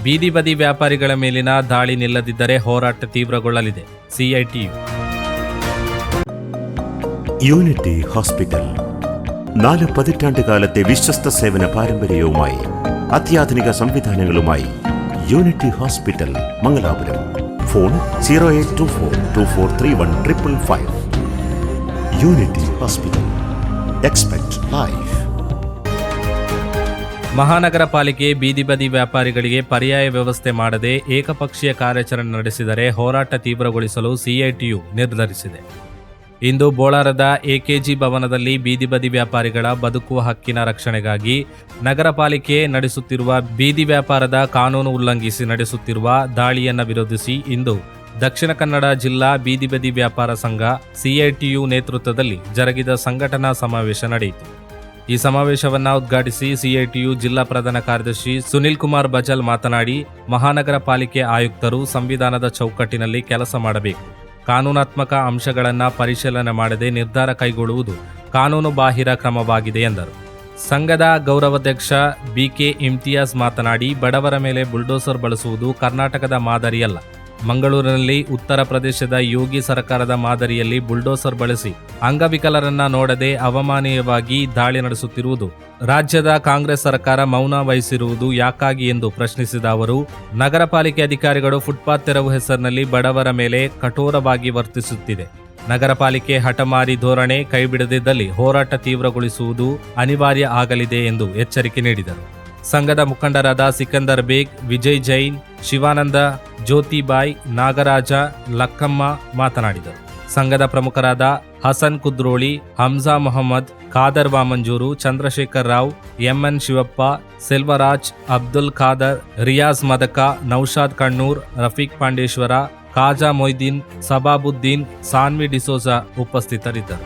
ಬೀದಿ ಬದಿ ವ್ಯಾಪಾರಿಗಳ ಮೇಲಿನ ದಾಳಿ ನಿಲ್ಲದಿದ್ದರೆ ಹೋರಾಟ ತೀವ್ರಗೊಳ್ಳಲಿದೆ. ಸಿಐಟಿಯು. യൂണിറ്റി ഹോസ്പിറ്റൽ 4 പതിറ്റാണ്ടുകാലത്തെ വിശ്വസ്ത സേവന പാരമ്പര്യവുമായി അത്യാധുനിക സംവിധാനങ്ങളുമായി unity hospital Mangalapuram. Phone 0824243155. Unity hospital. Expect life. ಮಹಾನಗರ ಪಾಲಿಕೆ ಬೀದಿ ಬದಿ ವ್ಯಾಪಾರಿಗಳಿಗೆ ಪರ್ಯಾಯ ವ್ಯವಸ್ಥೆ ಮಾಡದೆ ಏಕಪಕ್ಷೀಯ ಕಾರ್ಯಾಚರಣೆ ನಡೆಸಿದರೆ ಹೋರಾಟ ತೀವ್ರಗೊಳಿಸಲು ಸಿಐಟಿಯು ನಿರ್ಧರಿಸಿದೆ. ಇಂದು ಬೋಳಾರದ ಎಕೆಜಿ ಭವನದಲ್ಲಿ ಬೀದಿ ಬದಿ ವ್ಯಾಪಾರಿಗಳ ಬದುಕುವ ಹಕ್ಕಿನ ರಕ್ಷಣೆಗಾಗಿ ನಗರ ಪಾಲಿಕೆ ನಡೆಸುತ್ತಿರುವ ಬೀದಿ ವ್ಯಾಪಾರದ ಕಾನೂನು ಉಲ್ಲಂಘಿಸಿ ನಡೆಸುತ್ತಿರುವ ದಾಳಿಯನ್ನು ವಿರೋಧಿಸಿ ಇಂದು ದಕ್ಷಿಣ ಕನ್ನಡ ಜಿಲ್ಲಾ ಬೀದಿ ಬದಿ ವ್ಯಾಪಾರ ಸಂಘ ಸಿಐಟಿಯು ನೇತೃತ್ವದಲ್ಲಿ ಜರುಗಿದ ಸಂಘಟನಾ ಸಮಾವೇಶ ನಡೆಯಿತು. ಈ ಸಮಾವೇಶವನ್ನು ಉದ್ಘಾಟಿಸಿ ಸಿಐಟಿಯು ಜಿಲ್ಲಾ ಪ್ರಧಾನ ಕಾರ್ಯದರ್ಶಿ ಸುನಿಲ್ ಕುಮಾರ್ ಬಜಲ್ ಮಾತನಾಡಿ, ಮಹಾನಗರ ಪಾಲಿಕೆ ಆಯುಕ್ತರು ಸಂವಿಧಾನದ ಚೌಕಟ್ಟಿನಲ್ಲಿ ಕೆಲಸ ಮಾಡಬೇಕು. ಕಾನೂನಾತ್ಮಕ ಅಂಶಗಳನ್ನು ಪರಿಶೀಲನೆ ಮಾಡದೆ ನಿರ್ಧಾರ ಕೈಗೊಳ್ಳುವುದು ಕಾನೂನು ಬಾಹಿರ ಕ್ರಮವಾಗಿದೆ ಎಂದರು. ಸಂಘದ ಗೌರವಾಧ್ಯಕ್ಷ ಬಿಕೆ ಇಮ್ತಿಯಾಜ್ ಮಾತನಾಡಿ, ಬಡವರ ಮೇಲೆ ಬುಲ್ಡೋಸರ್ ಬಳಸುವುದು ಕರ್ನಾಟಕದ ಮಾದರಿಯಲ್ಲ. ಮಂಗಳೂರಿನಲ್ಲಿ ಉತ್ತರ ಪ್ರದೇಶದ ಯೋಗಿ ಸರ್ಕಾರದ ಮಾದರಿಯಲ್ಲಿ ಬುಲ್ಡೋಸರ್ ಬಳಸಿ ಅಂಗವಿಕಲರನ್ನ ನೋಡದೆ ಅವಮಾನೀಯವಾಗಿ ದಾಳಿ ನಡೆಸುತ್ತಿರುವುದು, ರಾಜ್ಯದ ಕಾಂಗ್ರೆಸ್ ಸರ್ಕಾರ ಮೌನ ವಹಿಸಿರುವುದು ಯಾಕಾಗಿ ಎಂದು ಪ್ರಶ್ನಿಸಿದ ಅವರು, ನಗರ ಪಾಲಿಕೆ ಅಧಿಕಾರಿಗಳು ಫುಟ್ಪಾತ್ ತೆರವು ಹೆಸರಿನಲ್ಲಿ ಬಡವರ ಮೇಲೆ ಕಠೋರವಾಗಿ ವರ್ತಿಸುತ್ತಿದೆ. ನಗರ ಪಾಲಿಕೆ ಹಠಮಾರಿ ಧೋರಣೆ ಕೈಬಿಡದಿದ್ದಲ್ಲಿ ಹೋರಾಟ ತೀವ್ರಗೊಳಿಸುವುದು ಅನಿವಾರ್ಯ ಆಗಲಿದೆ ಎಂದು ಎಚ್ಚರಿಕೆ ನೀಡಿದರು. ಸಂಘದ ಮುಖಂಡರಾದ ಸಿಕಂದರ್ ಬೇಗ್, ವಿಜಯ್ ಜೈನ್, ಶಿವಾನಂದ, ಜ್ಯೋತಿಬಾಯ್, ನಾಗರಾಜ, ಲಕ್ಕಮ್ಮ ಮಾತನಾಡಿದರು. ಸಂಘದ ಪ್ರಮುಖರಾದ ಹಸನ್ ಕುದ್ರೋಳಿ, ಹಮ್ಜಾ ಮೊಹಮ್ಮದ್, ಖಾದರ್ ವಾಮಂಜೂರು, ಚಂದ್ರಶೇಖರ್ ರಾವ್, ಎಂಎನ್ ಶಿವಪ್ಪ, ಸೆಲ್ವರಾಜ್, ಅಬ್ದುಲ್ ಖಾದರ್, ರಿಯಾಜ್ ಮದಕ, ನೌಶಾದ್ ಕಣ್ಣೂರ್, ರಫೀಕ್ ಪಾಂಡೇಶ್ವರ, ಖಾಜಾ ಮೊಯ್ದೀನ್, ಸಬಾಬುದ್ದೀನ್, ಸಾನ್ವಿ ಡಿಸೋಜಾ ಉಪಸ್ಥಿತರಿದ್ದರು.